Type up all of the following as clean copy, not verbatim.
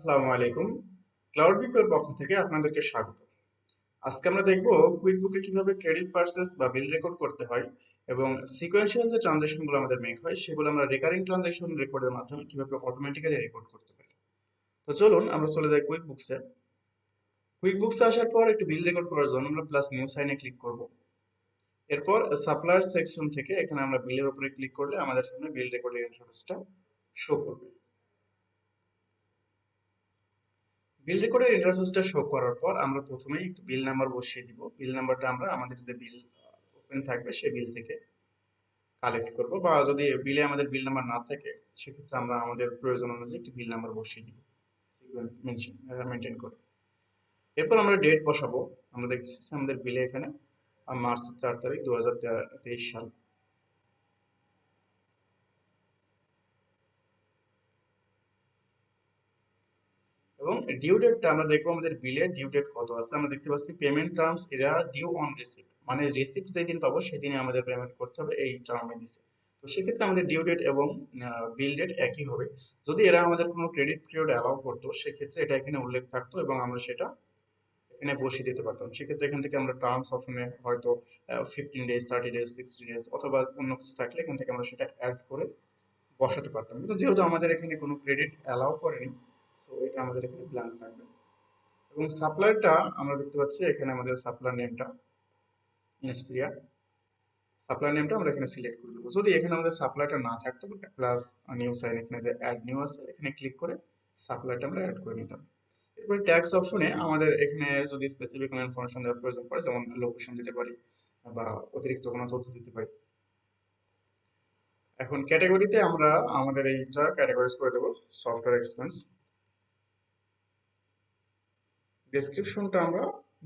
আসসালামু আলাইকুম। ক্লাউড বিকোর পক্ষ থেকে আপনাদেরকে স্বাগত। আজকে আমরা দেখব কুইক বুকে কিভাবে ক্রেডিট পারচেস বা বিল রেকর্ড করতে হয় এবং সিকোয়েন্সিয়াল যে ট্রানজাকশনগুলো আমাদের মেক হয় সেগুলো আমরা রেকারিং ট্রানজাকশন রেকর্ডের মাধ্যমে কিভাবে অটোমেটিক্যালি রেকর্ড করতে পারি। তো চলুন আমরা চলে যাই কুইক বুকসে। কুইক বুকসে আসার পর একটি বিল রেকর্ড করার জন্য আমরা প্লাস নিউ সাইনে ক্লিক করব। এরপর সাপ্লায়ার সেকশন থেকে এখানে আমরা বিলের উপরে ক্লিক করলে আমাদের সামনে বিল রেকর্ডের ইন্টারফেসটা শো করবে। বিল রেকর্ডের ইন্টারফেসটা শো করার পর আমরা প্রথমেই একটু বিল নাম্বার বসিয়ে দিব। বিল নাম্বারটা আমরা আমাদের যে বিল ওপেন থাকবে সেই বিল থেকে কালেক্ট করব, বা যদি বিলে আমাদের বিল নাম্বার না থাকে সেক্ষেত্রে আমরা আমাদের প্রয়োজন অনুযায়ী একটি বিল নাম্বার বসিয়ে দিব মেনটেন করে। এরপর আমরা ডেট বসাবো। আমরা দেখছি আমাদের বিলে এখানে মার্চের 4 তারিখ 2023 সাল। এবং ডিউ ডেটটা আমরা দেখবো আমাদের বিলের ডিউ ডেট কত আছে। আমরা দেখতে পাচ্ছি পেমেন্ট টার্মস এরা ডিউ অন রিসিপ্ট, মানে রিসিপ্ট যেদিন পাবো সেদিনই আমাদের পেমেন্ট করতে হবে, এই টার্মে দিছে। তো সেক্ষেত্রে আমাদের ডিউ ডেট এবং বিল ডেট একই হবে। যদি এরা আমাদের কোনো ক্রেডিট পিরিয়ড অ্যালাউ করতো সেক্ষেত্রে এটা এখানে উল্লেখ থাকতো এবং আমরা সেটা এখানে বসিয়ে দিতে পারতাম। সেক্ষেত্রে এখান থেকে আমরা টার্মস অপশনে হয়তো 15 ডেজ, 30 ডেজ, 60 ডেজ অথবা অন্য কিছু থাকলে এখান থেকে আমরা সেটা অ্যাড করে বসাতে পারতাম। কিন্তু যেহেতু আমাদের এখানে কোনো ক্রেডিট অ্যালাউ করেনি, সো এটা আমাদের এখানে ব্ল্যাঙ্ক থাকবে। এবং সাপ্লায়ারটা আমরা দেখতে পাচ্ছি এখানে আমাদের সাপ্লায়ার নেমটা ইনস্পিরিয়া। সাপ্লায়ার নেমটা আমরা এখানে সিলেক্ট করে দেবো। যদি এখানে আমাদের সাপ্লায়ারটা না থাকতো, প্লাস নিউ সাইন এখানে যে অ্যাড নিউ আছে এখানে ক্লিক করে সাপ্লায়ারটা আমরা অ্যাড করে নিতাম। এরপরে ট্যাক্স অপশনে আমাদের এখানে যদি স্পেসিফিক কোনো ইনফরমেশন দেওয়ার প্রয়োজন পড়ে, যেমন লোকেশন দিতে পারি বা অতিরিক্ত কোনো তথ্য দিতে পারি। এখন ক্যাটাগরিতে আমরা আমাদের এইটা ক্যাটাগরাইজ করে দেবো সফটওয়্যার এক্সপেন্স। ডেসক্রিপশনটা আমরা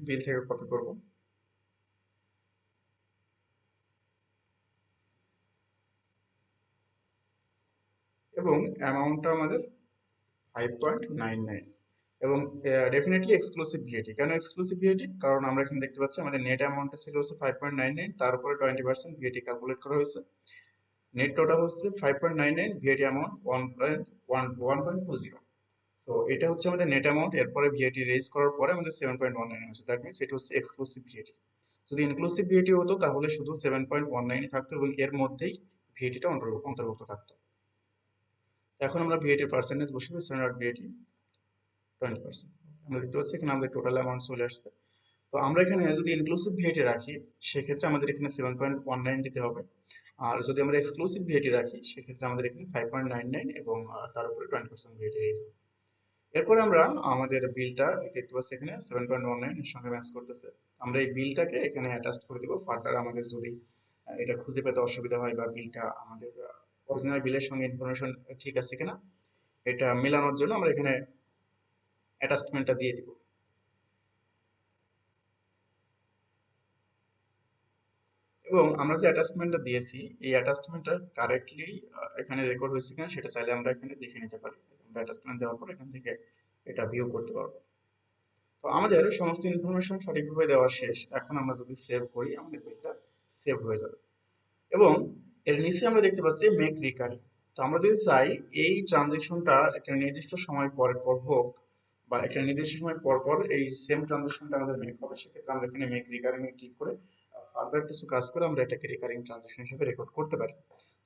বিল থেকে কপি করব এবং অ্যামাউন্টটা আমাদের 5.99। এবং ডেফিনেটলি এক্সক্লুসিভ ভিএটি। কেন এক্সক্লুসিভ ভিএটি? কারণ আমরা এখানে দেখতে পাচ্ছি আমাদের নেট অ্যামাউন্টটা ছিল হচ্ছে 5.99, তার উপরে 20% ভিএটি ক্যালকুলেট করা হয়েছে। নেট টোটাল হচ্ছে 5.99, ভিএটি অ্যামাউন্ট 1.20। সো এটা হচ্ছে আমাদের নেট অ্যামাউন্ট। এরপরে ভিএটি রেজ করার পরে আমাদের 7.19 হচ্ছে। দ্যাট মিনস এটা হচ্ছে এক্সক্লুসিভ ভিএটি। যদি ইনক্লুসিভ ভিএটি হতো তাহলে শুধু 7.19 থাকতো এবং এর মধ্যেই ভিএটিটা অন্তর্ভুক্ত থাকতো। এখন আমরা ভিএটির পার্সেন্টেজ বসিয়ে স্ট্যান্ডার্ড ভিএটি 20%। আমরা দেখতে পাচ্ছি এখানে আমাদের টোটাল অ্যামাউন্ট চলে আসছে। তো আমরা এখানে যদি ইনক্লুসিভ ভিএটি রাখি সেক্ষেত্রে আমাদের এখানে 7.19 দিতে হবে। আর যদি আমরা এক্সক্লুসিভ ভিএটি রাখি সেক্ষেত্রে আমাদের এখানে 5.99 এবং তার উপরে 20% ভিএটি রেজ হবে। এরপরে আমরা আমাদের বিলটা দেখতে পাচ্ছি এখানে 7.19 এর সঙ্গে ম্যাচ করতেছে। আমরা এই বিলটাকে এখানে অ্যাটাচ করে দিব। ফার্দার আমাদের যদি এটা খুঁজে পেতে অসুবিধা হয় বা বিলটা আমাদের অরিজিনাল বিলের সঙ্গে ইনফরমেশন ঠিক আছে কিনা এটা মেলানোর জন্য আমরা এখানে অ্যাটাচমেন্টটা দিয়ে দিব। এবং আমরা যে অ্যাটাচমেন্টটা দিয়েছি এই অ্যাটাচমেন্টটা কারেক্টলি এখানে রেকর্ড হয়েছে কিনা সেটা চাইলে আমরা এখানে দেখে নিতে পারি। আমরা অ্যাটাচমেন্ট দেওয়ার পর এখান থেকে এটা ভিউ করতে পারবো। তো আমাদের সমস্ত ইনফরমেশন সঠিকভাবে দেওয়া শেষ। এখন আমরা যদি সেভ করি আমাদের বিলটা সেভ হয়ে যাবে। এবং এর নিচে আমরা দেখতে পাচ্ছি মেক রিকারিং। তো আমরা যদি চাই এই ট্রানজেকশনটা একটা নির্দিষ্ট সময় পর পর হোক বা একটা নির্দিষ্ট সময় পর পর এই সেম ট্রানজেকশনটা আমাদের মেক হবে, সেক্ষেত্রে আমরা এখানে মেক রিকারিং এ ক্লিক করে ফার্দার কিছু কাজ করে আমরা এটাকে রিকারিং ট্রানজেকশন হিসেবে রেকর্ড করতে পারি।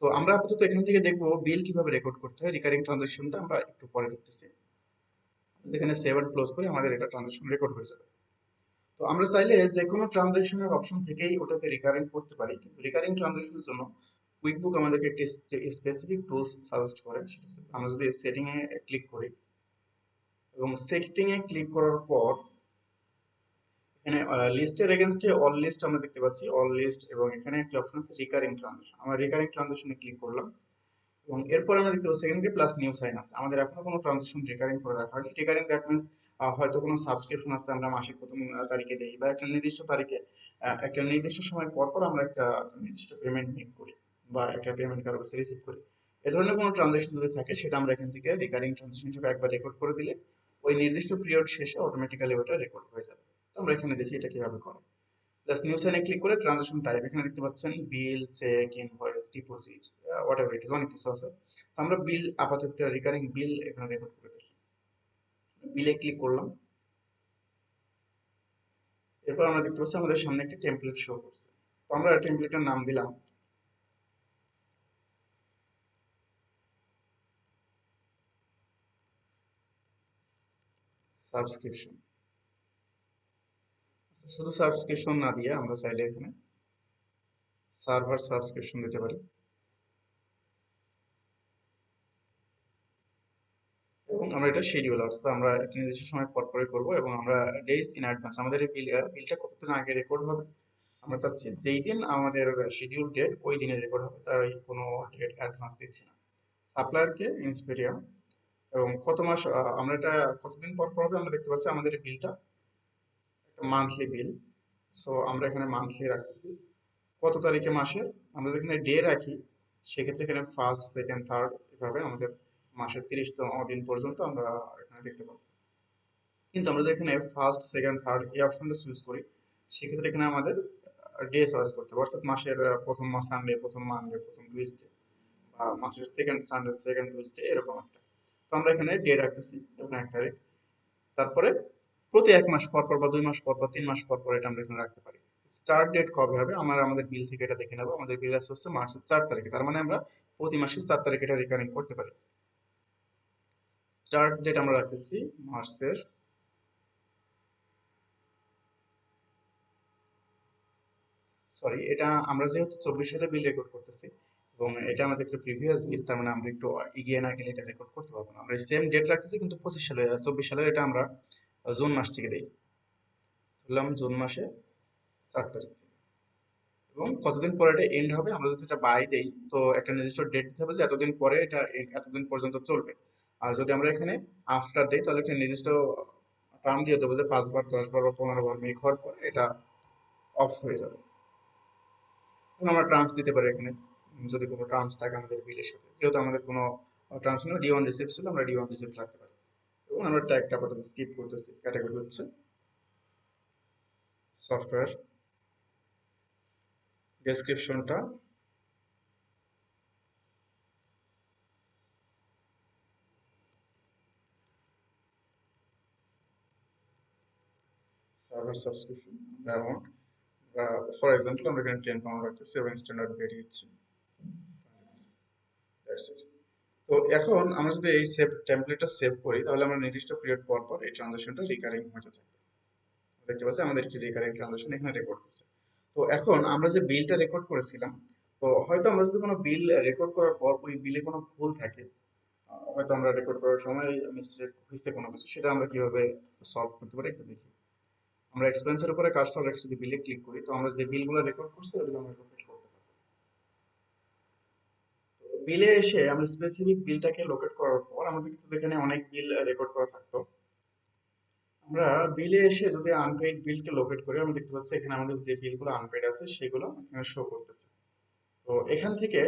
তো আমরা আপাতত এখান থেকে দেখবো বিল কিভাবে রেকর্ড করতে হয়। রিকারিং ট্রানজেকশনটা আমরা একটু পরে দেখতেছি। এখানে সেভ এন্ড ক্লোজ করে আমাদের এটা ট্রানজেকশন রেকর্ড হয়ে যাবে। তো আমরা চাইলে যে কোনো ট্রানজেকশনের অপশন থেকেই ওটাকে রিকারিং করতে পারি, কিন্তু রিকারিং ট্রানজেকশনের জন্য কুইকবুক আমাদেরকে একটি স্পেসিফিক টুলস সাজেস্ট করে। সেটা হচ্ছে আমরা যদি সেটিং এ ক্লিক করি এবং সেটিং এ ক্লিক করার পর এখানে লিস্টের এগেইনস্টে অল লিস্ট আমরা দেখতে পাচ্ছি, অল লিস্ট, এবং এখানে একটা অপশন আছে রিকারিং ট্রানজেকশন। আমরা রিকারিং ট্রানজেকশনে ক্লিক করলাম এবং এরপর আমরা দেখতে পাচ্ছি এখানে প্লাস নিউ সাইন আছে। আমাদের এখনো কোনো ট্রানজেকশন রিকারিং করে রাখা হয়নি। রিকারিং দ্যাট মিনস হয়তো কোনো সাবস্ক্রিপশন আছে আমরা মাসিক প্রথম তারিখে দেই বা একটা নির্দিষ্ট তারিখে একটা নির্দিষ্ট সময় পর পর আমরা একটা নির্দিষ্ট পেমেন্ট মেক করি বা একটা পেমেন্ট কারো কাছে রিসিভ করি। এ ধরনের কোনো ট্রানজেকশন যদি থাকে সেটা আমরা এখান থেকে রিকারিং ট্রানজেকশন হিসেবে একবার রেকর্ড করে দিলে ওই নির্দিষ্ট পিরিয়ড শেষে অটোমেটিক্যালি ওটা রেকর্ড হয়ে যাবে। তো আমরা এখানে দেখি এটা কিভাবে করে। প্লাস নিউ সাইনে ক্লিক করে ট্রানজাকশন টাইপ এখানে দেখতে পাচ্ছেন bill, cheque, invoice, deposit, whatever it is, অনেক কিছু আছে। তো আমরা বিল আপাতত রিকারিং বিল এখানে রেকর্ড করে দেখি। বিলে ক্লিক করলাম। এরপর আমরা দেখতে পাচ্ছি আমাদের সামনে একটা টেমপ্লেট শো করছে। তো আমরা টেমপ্লেটের নাম দিলাম সাবস্ক্রিপশন। শুধু সাবস্ক্রিপশন না দিয়ে আমরা চাইলে এখানে সার্ভার সাবস্ক্রিপশন দিতে পারি, এবং আমরা এটা শিডিউল অর্থাৎ আমরা একটা নির্দিষ্ট সময় পর পরে করবো, এবং আমরা ডেজ ইন অ্যাডভান্স আমাদের এই বিলটা কতদিন আগে রেকর্ড হবে আমরা চাচ্ছি যেই দিন আমাদের শিডিউল ডেট ওই দিনে রেকর্ড হবে, তার কোনো ডেট অ্যাডভান্স দিচ্ছি না। সাপ্লায়ারকে ইন্সপেরিয়াম, এবং কত মাস আমরা এটা কতদিন পর পর হবে আমরা দেখতে পাচ্ছি আমাদের এই বিলটা একটা মান্থলি বিল। সো আমরা এখানে মান্থলি রাখতেছি কত তারিখে মাসের। আমরা যদি এখানে ডে রাখি সেক্ষেত্রে এখানে ফার্স্ট সেকেন্ড থার্ড এভাবে আমাদের মাসের 30তম দিন পর্যন্ত আমরা এখানে দেখতে পাবো। কিন্তু আমরা যদি এখানে ফার্স্ট সেকেন্ড থার্ড এই অপশনটা চুজ করি সেক্ষেত্রে এখানে আমাদের ডে চয়েস করতে হবে, অর্থাৎ মাসের প্রথম মাস সানডে, প্রথম মানডে, প্রথম টুইসডে, বা মাসের সেকেন্ড সানডে, সেকেন্ড টুইসডে, এরকম একটা। তো আমরা এখানে ডে রাখতেছি এবং 1 তারিখ। তারপরে প্রতি 1 মাস পর পর বা 2 মাস পর পর, 3 মাস পর পর এটা আমরা এখানে রাখতে পারি। স্টার্ট ডেট কবে হবে আমাদের বিল থেকে এটা দেখে নেবো। আমাদের বিল আসছে হচ্ছে মার্চের 4 তারিখে, তার মানে আমরা প্রতি মাসের 4 তারিখে এটা রিকারিং করতে পারি। স্টার্ট ডেট আমরা রাখতেছি মার্চের, সরি এটা আমরা যেহেতু 24 সালে বিল রেকর্ড করতেছি এবং এটা আমাদের একটা প্রিভিয়াস বিল, তার মানে আমরা একটু এগিয়ে না গেলে এটা রেকর্ড করতে পারবো না। আমরা সেম ডেট রাখতেছি কিন্তু 25 সালে, 24 সালের এটা আমরা জুন মাস থেকে দিই, ধরলাম জুন মাসে 4 তারিখ। এবং কতদিন পরে এটা এন্ড হবে আমরা যদি এটা বাই দেই তো একটা নির্দিষ্ট ডেট দিতে হবে যে এতদিন পরে এটা এতদিন পর্যন্ত চলবে। আর যদি আমরা এখানে আফটার দেই তাহলে একটা নির্দিষ্ট টার্ম দিয়ে দেবো যে 5 বার, 10 বার বা 15 বার মেক হওয়ার পরে এটা অফ হয়ে যাবে। এবং আমরা টার্মস দিতে পারি এখানে, যদি কোনো টার্মস থাকে আমাদের বিলের সাথে, যেহেতু আমাদের কোনো টার্মস ছিল ডি ওয়ান রিসিপ্ট ছিল আমরা ডি ওয়ান রিসিপ্ট রাখতে পারি। এবং আমরা ট্যাগটা আপাতত স্কিপ করতেছি। ক্যাটাগরি হচ্ছে সফটওয়্যার, ডেসক্রিপশনটা server subscription, amount, for example আমরা এখানে 10 পাউন্ড রাখতেছি এবং স্ট্যান্ডার্ড বেরিয়েছে। That's it. তো এখন আমরা যদি এই সেভ টেমপ্লেটটা সেভ করি তাহলে আমরা নির্দিষ্ট পিরিয়ড পর পর এই ট্রানজাকশনটা রিকারিং হতে থাকবে। দেখতে পাচ্ছি আমাদের একটি রিকারিং ট্রানজাকশন এখানে রেকর্ড করছে। তো এখন আমরা যে বিলটা রেকর্ড করেছিলাম, তো হয়তো আমরা যদি কোনো বিল রেকর্ড করার পর ওই বিলে কোনো ভুল থাকে, হয়তো আমরা রেকর্ড করার সময় মিস্টেক হয়েছে কোনো কিছু, সেটা আমরা কিভাবে সলভ করতে পারি একটু দেখি। আমরা এক্সপেন্সের উপরে কার্সর রেখে যদি বিলে ক্লিক করি তো আমরা যে বিলগুলো রেকর্ড করছি ওগুলো আমরা লোকেট করতে পারবো। বিলে এসে আমরা স্পেসিফিক বিলটাকে লোকেট করার পর আমাদের কিন্তু এখানে অনেক বিল রেকর্ড করা থাকতো। আমরা বিলে এসে যদি আনপেইড বিলকে লোকেট করি আমরা দেখতে পাচ্ছি এখানে আমাদের যে বিলগুলো আনপেইড আছে সেগুলো এখানে শো করতেছে। তো এখান থেকে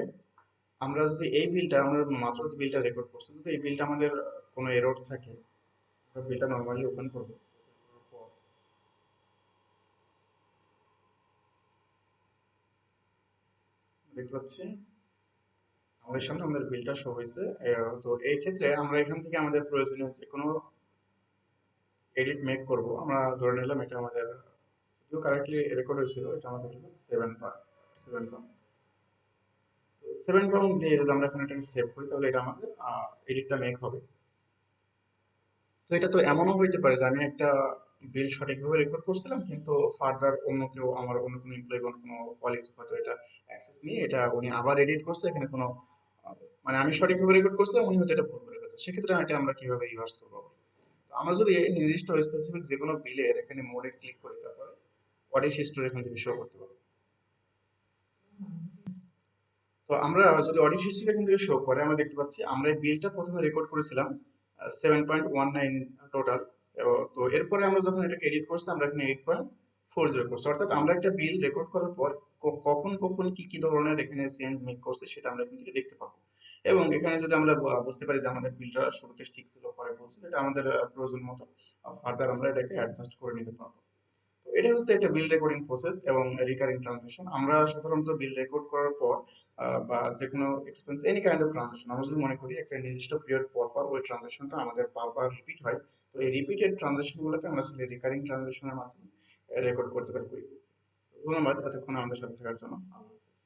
আমরা যদি এই বিলটা আমরা মাত্র যে বিলটা রেকর্ড করছি যদি এই বিলটা আমাদের কোনো এরর থাকে, আমরা বিলটা নর্মালি ওপেন করবো। দেখতে পাচ্ছি আমাদের সামনে আমাদের বিলটা শো হয়েছে। তো এই ক্ষেত্রে আমরা এখান থেকে আমাদের প্রয়োজনীয় যে কোনো এডিট মেক করব। আমরা ধরে নিলাম এটা আমাদের যদিও কারেক্টলি রেকর্ড হয়েছিল, এটা আমাদের 7 পাউন্ড। 7 পাউন্ড দিয়ে যদি আমরা এখন এটাকে সেভ করি তাহলে এটা আমাদের এডিটটা মেক হবে। তো এটা তো এমনও হইতে পারে যে আমি একটা বিল সঠিকভাবে রেকর্ড করছিলাম কিন্তু ফার্দার অন্য কেউ আমার অন্য কোনো এমপ্লয়ি বা কোনো কলিগস হয়তো এটা অ্যাক্সেস নিয়ে এটা উনি আবার এডিট করছে, এখানে কোনো আহ, মানে আমি সঠিকভাবে রেকর্ড করছিলাম উনি হয়তো এটা ভুল করে ফেলছে, সেক্ষেত্রে এটা আমরা কিভাবে রিভার্স করবো। তো আমরা যদি এই নির্দিষ্ট স্পেসিফিক যে কোনো বিলের এখানে মোডে ক্লিক করি তারপরে অডিট হিস্টোরি এখান থেকে শো করতে পারবো। তো আমরা যদি অডিট হিস্ট্রি এখান থেকে শো করে আমরা দেখতে পাচ্ছি আমরা এই বিলটা প্রথমে রেকর্ড করেছিলাম 7.19 টোটাল। তো এরপরে আমরা যখন এটাকে এডিট করছি আমরা এখানে 8.40 করছি, অর্থাৎ আমরা একটা বিল রেকর্ড করার পর কখন কখন কি কি ধরনের এখানে চেঞ্জ মেক করছে সেটা আমরা এখান থেকে দেখতে পাবো। এবং এখানে যদি আমরা বুঝতে পারি যে আমাদের বিলটা শুরুতে ঠিক ছিল পরে বলছিল, এটা আমাদের প্রয়োজন মতো ফার্দার আমরা এটাকে অ্যাডজাস্ট করে নিতে পারবো। তো এটা হচ্ছে একটা বিল রেকর্ডিং প্রসেস এবং রিকারিং ট্রানজাকশন। আমরা সাধারণত বিল রেকর্ড করার পর বা যে কোনো expense any kind of transaction আমরা যদি মনে করি একটা নির্দিষ্ট পিরিয়ড পর পর ওই ট্রানজাকশনটা আমাদের বারবার রিপিট হয়, তো এই রিপিটেড ট্রানজাকশন গুলোকে আমরা আসলে রিকারিং ট্রানজাকশনের মাধ্যমে রেকর্ড করতে পারি কুইক বুকসে। ধন্যবাদ এতক্ষণ আমাদের সাথে থাকার জন্য। আল্লাহ হাফেজ।